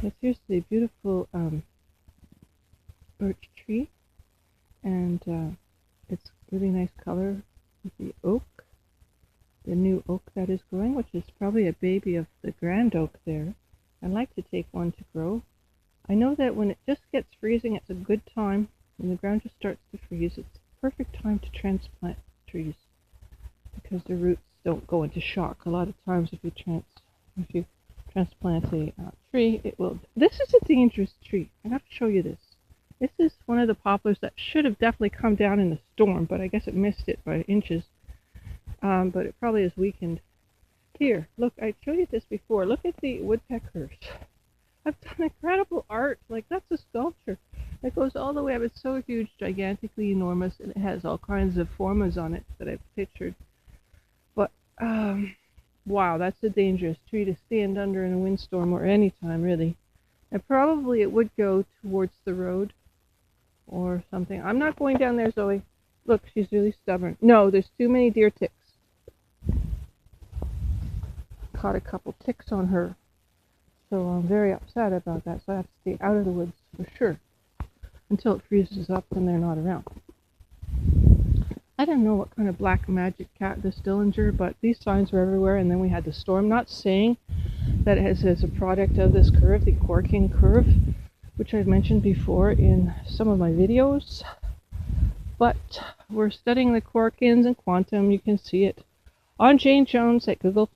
But here's the beautiful birch tree, and it's really nice color with the oak, the new oak that is growing, which is probably a baby of the grand oak there. I'd like to take one to grow. I know that when it just gets freezing, it's a good time. When the ground just starts to freeze, it's the perfect time to transplant trees because the roots don't go into shock. A lot of times, if you transplant a tree, it will. This is a dangerous tree. I have to show you this. This is one of the poplars that should have definitely come down in the storm, but I guess it missed it by inches. But it probably is weakened. Here, look, I showed you this before. Look at the woodpeckers. I've done incredible art. Like, that's a sculpture. It goes all the way up. It's so huge, gigantically enormous, and it has all kinds of formas on it that I've pictured. But, wow, that's a dangerous tree to stand under in a windstorm or any time, really. And probably it would go towards the road or something. I'm not going down there, Zoe. Look, she's really stubborn. No, there's too many deer ticks. Caught a couple ticks on her. So I'm very upset about that. So I have to stay out of the woods for sure. Until it freezes up and they're not around. I don't know what kind of black magic cat this Dillinger, but these signs were everywhere, and then we had the storm. Not saying that it is a product of this curve, the Quarkion curve, which I've mentioned before in some of my videos. But we're studying the Quarkions and quantum. You can see it on Jane Jones at Google+,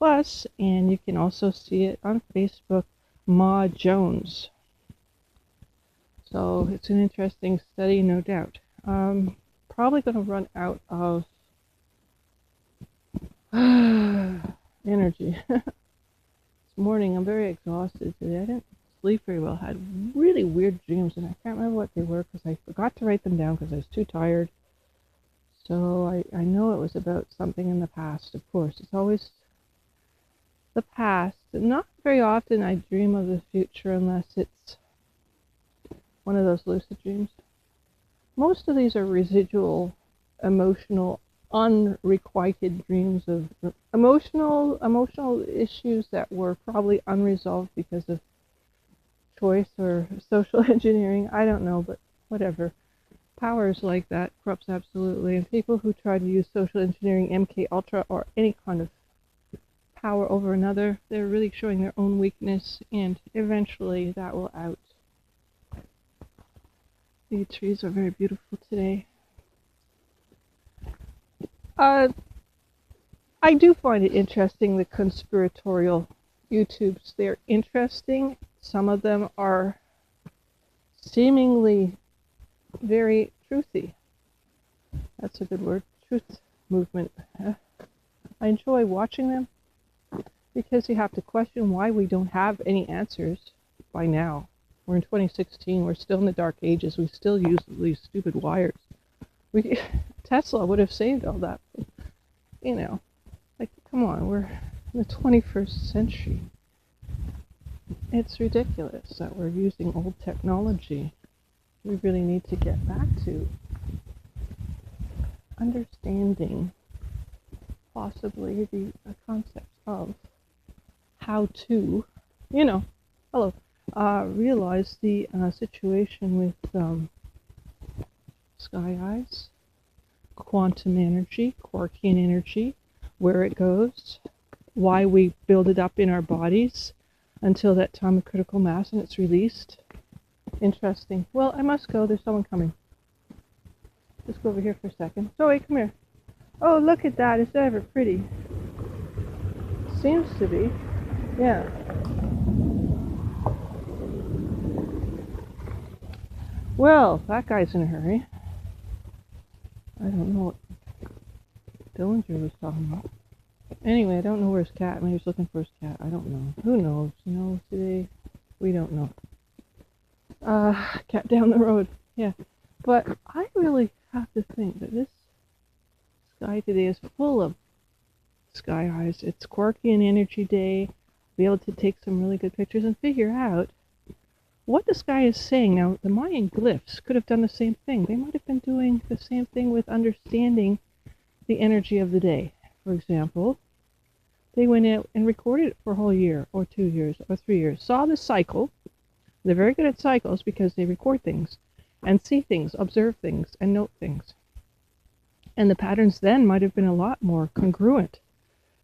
and you can also see it on Facebook, Ma Jones. So it's an interesting study, no doubt. Probably going to run out of energy. This morning I'm very exhausted today. I didn't sleep very well. I had really weird dreams, and I can't remember what they were because I forgot to write them down because I was too tired. So I know it was about something in the past, of course. It's always the past. Not very often I dream of the future unless it's one of those lucid dreams. Most of these are residual, emotional, unrequited dreams of emotional issues that were probably unresolved because of choice or social engineering. I don't know, but whatever. Powers like that corrupts absolutely, and people who try to use social engineering, MK Ultra, or any kind of power over another, they're really showing their own weakness, and eventually that will out. The trees are very beautiful today. I do find it interesting, the conspiratorial YouTubes. They're interesting. Some of them are seemingly very truthy. That's a good word. Truth movement. I enjoy watching them because you have to question why we don't have any answers by now. We're in 2016. We're still in the dark ages. We still use these stupid wires. Tesla would have saved all that. You know, like, come on, we're in the 21st century. It's ridiculous that we're using old technology. We really need to get back to understanding possibly the concepts of how to, realize the situation with sky eyes, quantum energy, Quarkian energy, where it goes, why we build it up in our bodies until that time of critical mass and it's released. Interesting. Well, I must go. There's someone coming. Let's go over here for a second. Zoe, come here. Oh, look at that. Is that ever pretty? Seems to be. Yeah. Well, that guy's in a hurry. I don't know what Dillinger was talking about. Anyway, I don't know where his cat. Maybe he's looking for his cat. I don't know. Who knows? Today we don't know. Cat down the road. Yeah. But I really have to think that this sky today is full of sky eyes. It's Quarkian Energy Day. Be able to take some really good pictures and figure out what the sky is saying. Now, the Mayan glyphs could have done the same thing. They might have been doing the same thing with understanding the energy of the day. For example, they went out and recorded it for a whole year or 2 years or 3 years, saw the cycle, They're very good at cycles because they record things and see things, observe things, and note things. And the patterns then might have been a lot more congruent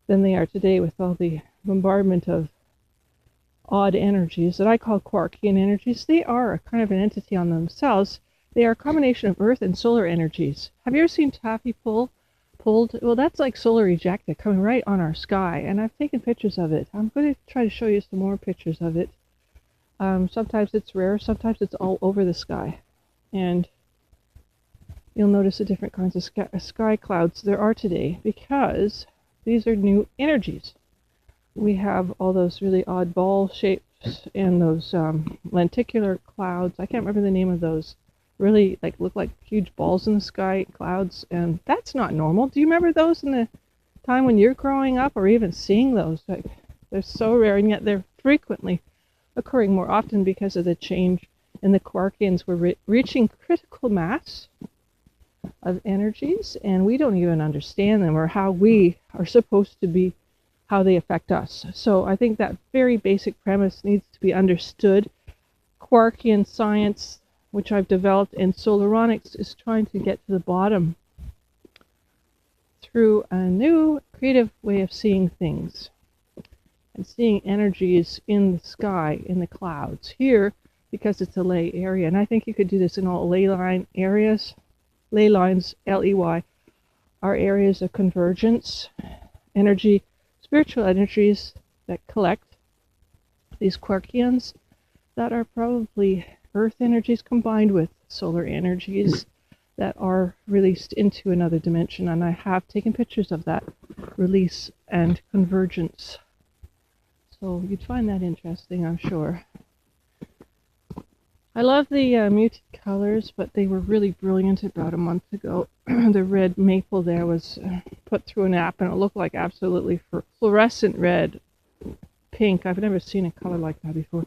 than they are today with all the bombardment of odd energies that I call Quarkian energies. They are a kind of an entity on themselves. They are a combination of Earth and solar energies. Have you ever seen taffy pulled? Well, that's like solar ejecta coming right on our sky, and I've taken pictures of it. I'm going to try to show you some more pictures of it. Sometimes it's rare, sometimes it's all over the sky. And you'll notice the different kinds of sky clouds there are today because these are new energies. We have all those really odd ball shapes and those lenticular clouds. I can't remember the name of those. Really look like huge balls in the sky, clouds, and that's not normal. Do you remember those in the time when you're growing up, or even seeing those? They're so rare, and yet they're frequently occurring more often because of the change in the Quarkions. We're reaching critical mass of energies, and we don't even understand them or how we are supposed to be, how they affect us. So I think that very basic premise needs to be understood. Quarkian science, which I've developed in solaronics, is trying to get to the bottom through a new creative way of seeing things and seeing energies in the sky, in the clouds. Here, because it's a ley area, and I think you could do this in all ley line areas. Ley lines, L-E-Y, are areas of convergence, energy, spiritual energies that collect these Quarkions that are probably Earth energies combined with solar energies that are released into another dimension, and I have taken pictures of that release and convergence. So you'd find that interesting, I'm sure. I love the muted colors, but they were really brilliant about a month ago. The red maple there was put through an app, and it looked like absolutely fluorescent red, pink. I've never seen a color like that before.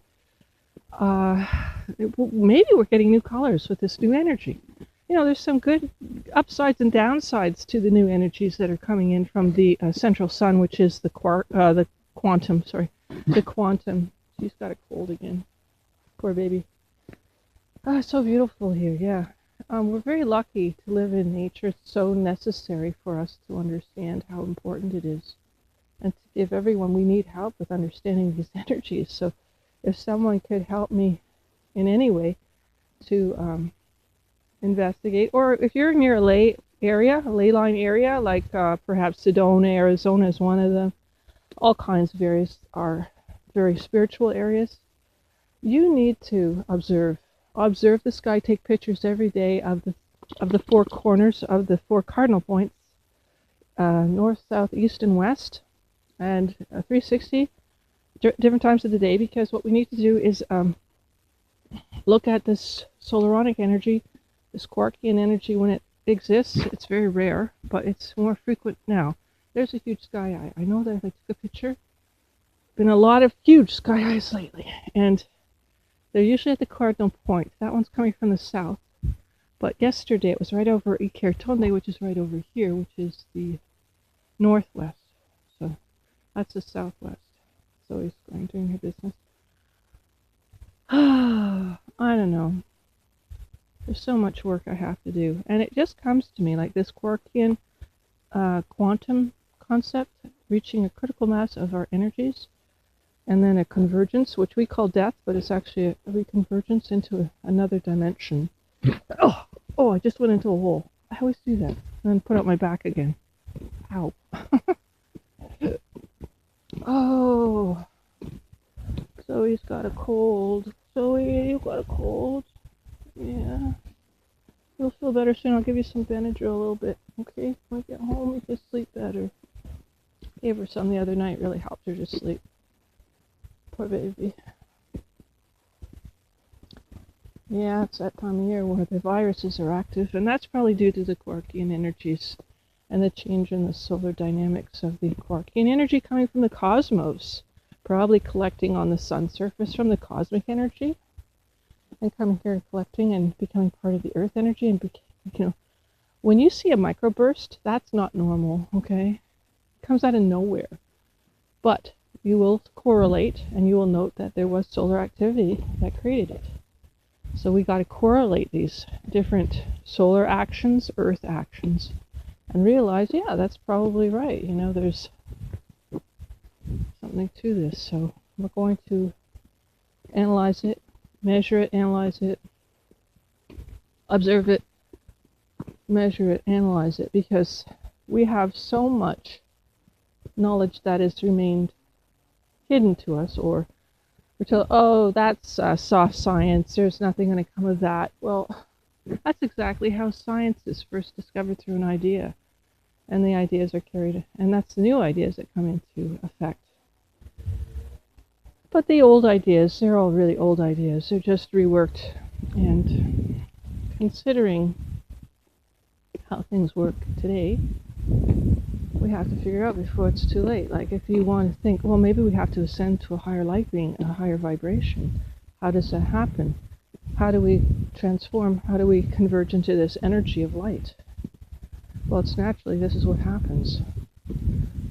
Maybe we're getting new colors with this new energy. You know, there's some good upsides and downsides to the new energies that are coming in from the central sun, which is the quantum. The quantum. She's got a cold again. Poor baby. It's so beautiful here, yeah. We're very lucky to live in nature. It's so necessary for us to understand how important it is, and to give everyone, we need help with understanding these energies. So if someone could help me in any way to investigate, or if you're near a ley line area, like perhaps Sedona, Arizona is one of them. All kinds of areas are very spiritual areas. You need to observe the sky, take pictures every day of the four corners of the four cardinal points, north, south, east, and west, and 360 different times of the day, because what we need to do is look at this solaronic energy, this Quarkian energy when it exists. It's very rare, but it's more frequent now. There's a huge sky eye. I know that if I took a picture, been a lot of huge sky eyes lately, and they're usually at the cardinal point. That one's coming from the south, but yesterday it was right over Ikertonde, which is right over here, which is the northwest. So that's the southwest. So he's going doing her business. I don't know. There's so much work I have to do, and it just comes to me like this Quarkian quantum concept, reaching a critical mass of our energies, and then a convergence, which we call death, but it's actually a reconvergence into another dimension. Oh, I just went into a hole. I always do that, and then put out my back again. Ow. Oh, Zoe's got a cold. Zoe, you got a cold. Yeah. You'll feel better soon. I'll give you some Benadryl a little bit, okay? When we get home, you can sleep better. Gave her some the other night, really helped her to sleep. Poor baby. Yeah, it's that time of year where the viruses are active, and that's probably due to the Quarkian energies and the change in the solar dynamics of the Quarkian energy coming from the cosmos, probably collecting on the sun surface from the cosmic energy, and coming here and collecting and becoming part of the earth energy. And when you see a microburst, that's not normal, okay? It comes out of nowhere. But you will correlate and you will note that there was solar activity that created it. So we got to correlate these different solar actions, earth actions, and realize, yeah, that's probably right. You know, there's something to this. So we're going to analyze it, measure it, analyze it, observe it, measure it, analyze it, because we have so much knowledge that has remained hidden to us, or we're told, oh, that's soft science, there's nothing going to come of that. Well, that's exactly how science is first discovered, through an idea, and the ideas are carried, and that's the new ideas that come into effect. But the old ideas, they're all really old ideas, they're just reworked, and considering how things work today, we have to figure out before it's too late. Like, if you want to think, well, maybe we have to ascend to a higher light being, a higher vibration. How does that happen? How do we transform? How do we converge into this energy of light? Well, it's naturally, this is what happens.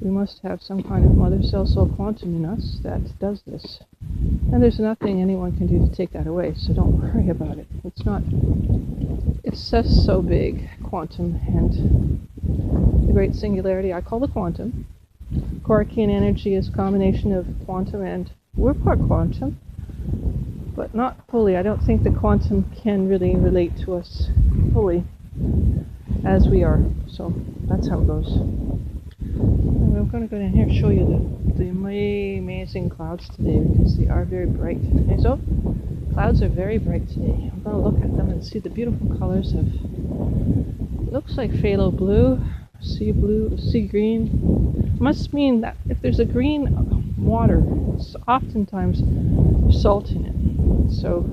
We must have some kind of mother cell soul quantum in us that does this. And there's nothing anyone can do to take that away, so don't worry about it. It's just so big, quantum, and the great singularity I call the quantum. Quarkian energy is a combination of quantum, and we're part quantum, but not fully. I don't think the quantum can really relate to us fully as we are. So that's how it goes. Anyway, I'm going to go down here and show you the amazing clouds today, because they are very bright. Okay, so clouds are very bright today. I'm going to look at them and see the beautiful colors of, looks like phthalo blue, sea green. Must mean that if there's a green water, it's oftentimes salt in it. So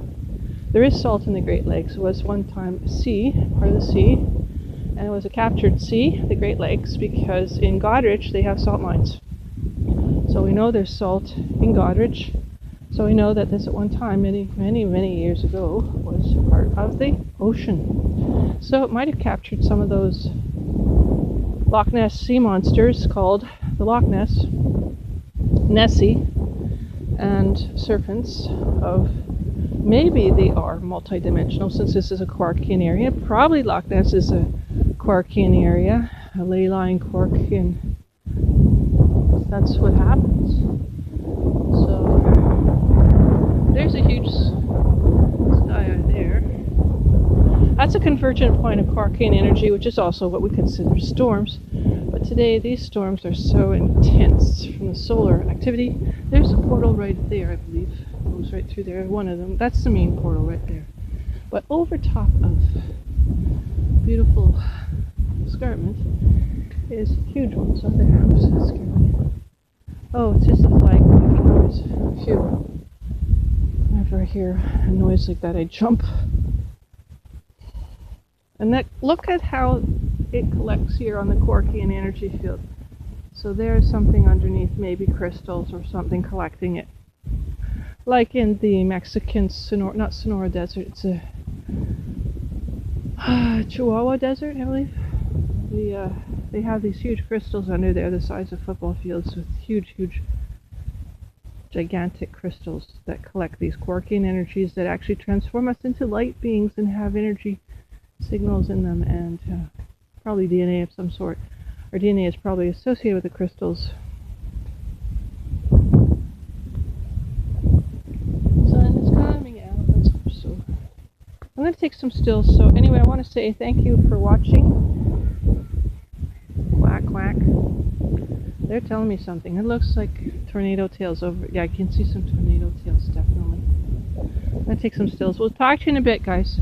there is salt in the Great Lakes. It was one time a sea, part of the sea, and it was a captured sea, the Great Lakes, because in Goderich they have salt mines. So we know there's salt in Goderich. So we know that this at one time, many years ago, was part of the ocean. So it might have captured some of those Loch Ness sea monsters called the Loch Ness, Nessie, and serpents of, maybe they are multidimensional, since this is a Quarkian area. Probably Loch Ness is a Quarkian area, a ley-line Quarkian. That's what happens. So there's a huge sky out there. That's a convergent point of Quarkian energy, which is also what we consider storms. But today these storms are so intense from the solar activity. There's a portal right there, I believe. It goes right through there, one of them. That's the main portal right there. But over top of beautiful escarpment is a huge one. So there, oops, that scared me. Oh, it's just a flag making noise. Phew. Whenever I hear a noise like that, I jump. And that, look at how it collects here on the Quarkian energy field. So there's something underneath, maybe crystals or something collecting it. Like in the Mexican Sonora Desert, it's a Chihuahua Desert, I believe. They have these huge crystals under there, the size of football fields, with huge, gigantic crystals that collect these Quarkian energies that actually transform us into light beings and have energy signals in them, and probably DNA of some sort. Our DNA is probably associated with the crystals. Sun is coming out, let's hope so. I'm going to take some stills. So anyway, I want to say thank you for watching. Quack, quack. They're telling me something. It looks like tornado tails over. Yeah, I can see some tornado tails, definitely. I'm going to take some stills. We'll talk to you in a bit, guys.